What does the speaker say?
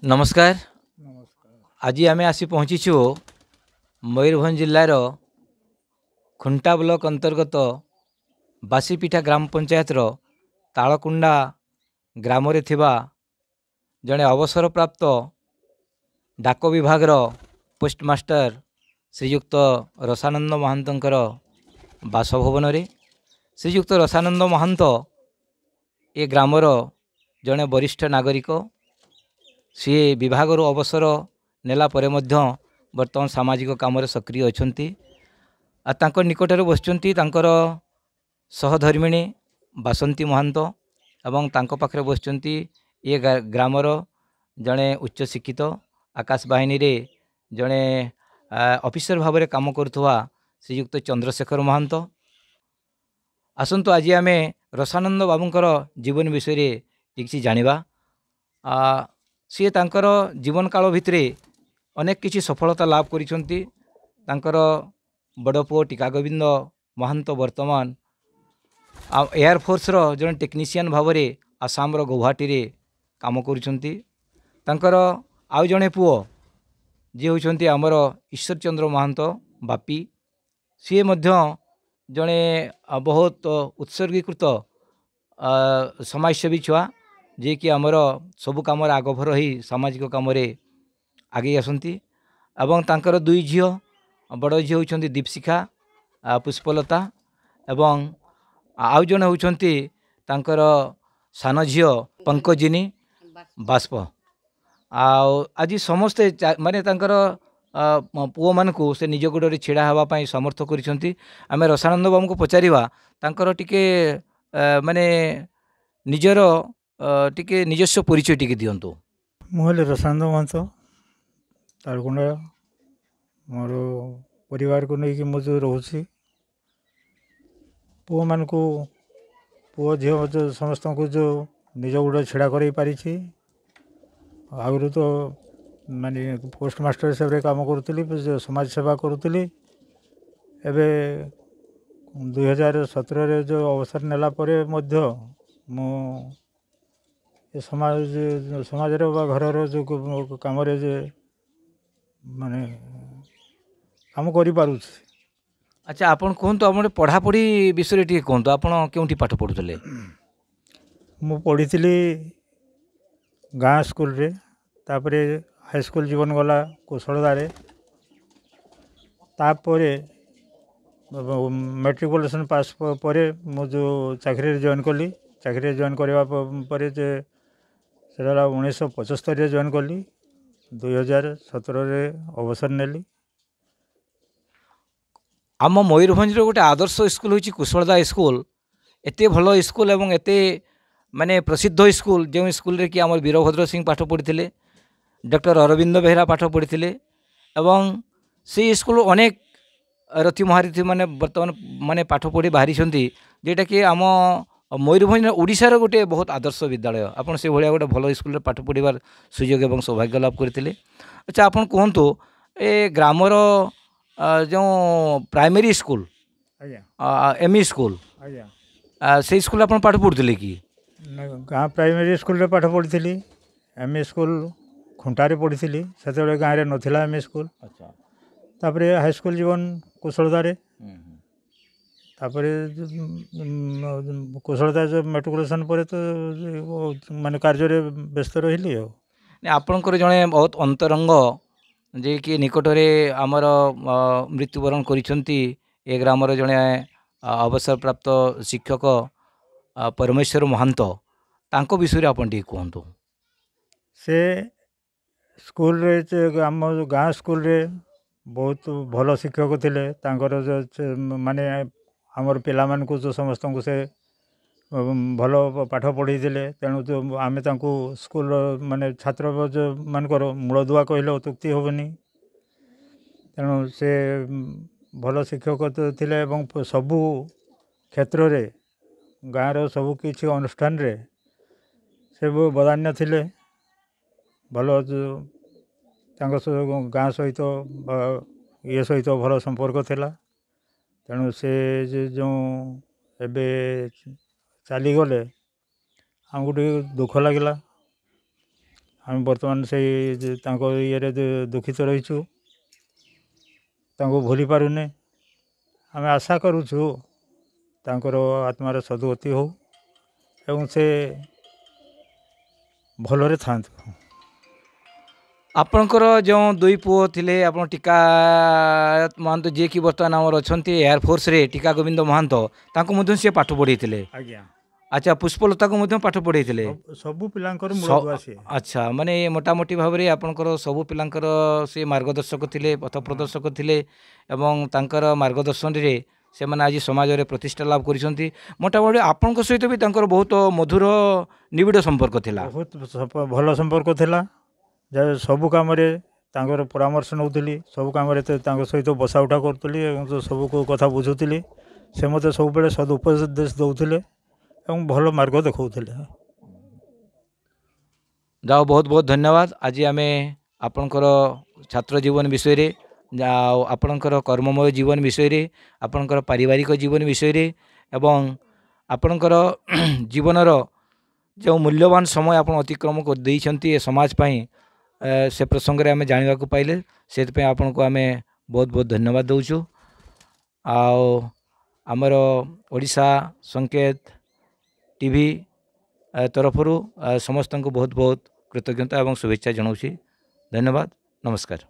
नमस्कार। नमस्कार। आज आम आसी पहुँचीचु मयूरभंज जिलार खुंटा ब्लॉक अंतर्गत बासीपीठा ग्राम पंचायत तालकुंडा ग्राम रे थिबा जड़े अवसर प्राप्त डाक विभाग पोस्टमास्टर श्रीयुक्त रसानंद महांतर बासभवन रे श्रीयुक्त रसानंद महांत ए ग्रामर जड़े वरिष्ठ नागरिक सी विभाग अवसर नेला परे मध्य वर्तमान सामाजिक काम सक्रिय अच्छा निकटर बसचंती सहधर्मिणी बासंती महांत एवं तांको पाखरे बसचंती ये ग्रामर जड़े उच्च शिक्षित आकाश बाहिनी रे जड़े ऑफिसर भाव में काम करुवा श्रीयुक्त चंद्रशेखर महांत। आसतु आज आम रसानंद बाबूंकर जीवन विषय किसी जानिबा। सी तांकर जीवन काल भितर अनेक किसी सफलता लाभ करिसंती। तांकर बड़ पुओ टीका गोविंद महांत वर्तमान एयरफोर्स जन टेक्नीशियन भाव में आसाम गुवाहाटी रे काम करुछंती। तांकर आउ जड़े पुओ जी होउछंती आमर ईश्वर चंद्र महांत बापी सी मध्य जड़े बहुत उत्सर्गीकृत समाजसेवी छुआ जे कि आमर सबु कम आगभर ही सामाजिक कम आगे आसती। एवं तांकर दुई झील बड़ झी होउछंती दीपशिखा पुष्पलता एवं आउ जने होउछंती तांकर सान झील पंकजिनी बाष्प। आज समस्ते माने तांकर पुओ मानकु से निज गोड़े छिड़ा हवाई समर्थ करिसंती। आमे रसानंद बाबू को पचारिबा तांकर टिके माने निजर टिके निजस्व परिचय टिके दियंतु। मुझे रसानंद महंत तालकुंडा मोर परिवार को लेकिन मुझे रोचे पुओ मान को पुओ झील जो समस्त को जो निज गोड़ छिड़ा कर पारी आगु तो माने पोस्टमास्टर हिसाब से काम करुली समाज सेवा करुली। एबे 2017 जो अवसर नेला परे मध्य मु समाज घर जो कम जे माने काम करि पारुछि। अच्छा आपण कहतु आप पढ़ापढ़ी विषय टी कहतु आप क्योंठी पाठ पढ़ुले? मु पढ़ी गाँ स्कूल रे तापरे हाई स्कूल जीवन गला कुशलदारे तापरे मेट्रिकुलेशन पास परे मु जो चाकरी जॉइन कली। चाकरी जॉइन करवा परे जे सेटा 1975 जॉइन कली 2017 रे अवसर नेली। आम मयूरभंज गोटे आदर्श स्कूल होची कुशलदा स्कूल। एते भल स्कूल एवं एते माने प्रसिद्ध स्कूल जो स्कूल रे कि आम वीरभद्र सिंह पाठ पढ़ी, डॉक्टर अरविंद बेहरा पाठ पढ़ी एवं से स्कूल अनेक रथी महारथी माने वर्तमान माने पाठ पढ़ी बाहरी जेटा कि आम मयूरभंज ओडिशार गोटे बहुत आदर्श विद्यालय। आपन से भाया गोटे भल स्कूल पाठ पढ़ार सुजोग एवं सौभाग्य लाभ करते। अच्छा आपन कहतु ए ग्रामर जो प्राइमरी स्कूल एमई स्कूल से स्कूल आप पाठ पढ़ुले कि? गाँ प्राइमरी स्कूल रे पाठ पढ़ी। एमई स्कूल खुंटारे पढ़ी से गाँव में नथिला एमई स्कूल। अच्छा तापरे हाई स्कूल जीवन कुशलदारे तापरे कुशलदा जो मेट्रिकुलेशन पर तो माने कार्य रे व्यस्त रही। आपणकर जड़े बहुत अंतरंग जे कि निकटरे आमर मृत्युवरण करिसंती ए ग्रामर जड़े अवसर प्राप्त शिक्षक परमेश्वर महांत तांको विषय आपन टी कहतु। से स्कूल रे आम गाँ स्कूल रे बहुत भल शिक्षक थिले। तांकर जो माने आमर पिला मान को जो समस्त को से भल पाठ पढ़ी थे। तेणु जो आम स्कूल माने छात्र जो मानकर मूलदुआ कहले अत्युक्ति हेनी। तेणु से भल शिक्षक थिले एवं सबू क्षेत्र रे गाँव सबू किसी अनुष्ठान रे से बदान्य थिले। भल गाँ सहित ये सहित भल संपर्क थिला। तेणु से जो एबे चलीगले आमको टे दुख लगिला। ଆମେ ବର୍ତ୍ତମାନ ସେଇ ତାଙ୍କ ଇଏରେ ଦୁଃଖିତ ରହିଛୁ, ତାଙ୍କୁ ଭୁଲି ପାରୁନେ। ଆମେ ଆଶା କରୁଛୁ ତାଙ୍କର ଆତ୍ମାର ସଦ୍ଗତି ହଉ ଏବଂ ସେ ଭଲରେ ଥାଆନ୍ତୁ। ଆପଣଙ୍କର ଯେଉଁ ଦୁଇ ପୁଅ ଥିଲେ, ଆପଣ ଟିକାୟତ ମହାନ୍ତ ଯିଏକି ବର୍ତ୍ତମାନ ଆମର ଅଛନ୍ତି ଏୟାରଫୋର୍ସରେ, ଟିକା ଗୋବିନ୍ଦ ମହାନ୍ତ, ତାଙ୍କୁ ମଧ୍ୟ ସିଏ ପାଠ ପଢ଼େଇଥିଲେ। ଆଜ୍ଞା, ଆଚ୍ଛା, ପୁଷ୍ପଲତାକୁ ମଧ୍ୟ ପାଠ ପଢ଼େଇଥିଲେ। ସବୁ ପିଲାଙ୍କର ମୂଳଦୁଆ ସିଏ। ଆଚ୍ଛା, ମାନେ ମୋଟାମୋଟି ଭାବରେ ଆପଣଙ୍କର ସବୁ ପିଲାଙ୍କର ସେ ମାର୍ଗଦର୍ଶକ ଥିଲେ, ପଥ ପ୍ରଦର୍ଶକ ଥିଲେ ଏବଂ ତାଙ୍କର ମାର୍ଗଦର୍ଶନରେ ସେମାନେ ଆଜି ସମାଜରେ ପ୍ରତିଷ୍ଠା ଲାଭ କରିଛନ୍ତି। ମୋଟାମୋଟି ଆପଣଙ୍କ ସହିତ ବି ତାଙ୍କର ବହୁତ ମଧୁର ନିବିଡ଼ ସମ୍ପର୍କ ଥିଲା। ବହୁତ ଭଲ ସମ୍ପର୍କ ଥିଲା। ସବୁ କାମରେ ତାଙ୍କର ପରାମର୍ଶ ନେଉଥିଲି, ସବୁ କାମରେ ତାଙ୍କ ସହିତ ବସା ଉଠା କରୁଥିଲି ଏବଂ ସବୁ କଥା ବୁଝୁଥିଲି। ସେ ମୋତେ ସବୁବେଳେ ସଦୁପଦେଶ ଦେଉଥିଲେ ଏବଂ ଭଲ ମାର୍ଗ ଦେଖାଉଥିଲେ। ଯାଉ ବହୁତ ବହୁତ ଧନ୍ୟବାଦ। ଆଜି ଆମେ ଆପଣଙ୍କର ଛାତ୍ର ଜୀବନ ବିଷୟରେ, ଆଉ ଆପଣଙ୍କର କର୍ମମୟ ଜୀବନ ବିଷୟରେ, ଆପଣଙ୍କର ପାରିବାରିକ ଜୀବନ ବିଷୟରେ ଏବଂ ଆପଣଙ୍କର ଜୀବନର ଯେଉଁ ମୂଲ୍ୟବାନ ସମୟ ଆପଣ ଅତିକ୍ରମ ଦେଇଛନ୍ତି ଏ ସମାଜ ପାଇଁ, ସେ ପ୍ରସଙ୍ଗରେ ଆମେ ଜାଣିବାକୁ ପାଇଲେ। ସେଥିପାଇଁ ଆପଣଙ୍କୁ ଆମେ ବହୁତ ବହୁତ ଧନ୍ୟବାଦ ଦେଉଛୁ। ଆଉ ଆମର ଓଡ଼ିଶା ସଂକେତ ଟିଭି ତରଫରୁ ସମସ୍ତଙ୍କୁ ବହୁତ ବହୁତ କୃତଜ୍ଞତା ଏବଂ ଶୁଭେଚ୍ଛା ଜଣାଉଛି। ଧନ୍ୟବାଦ, ନମସ୍କାର।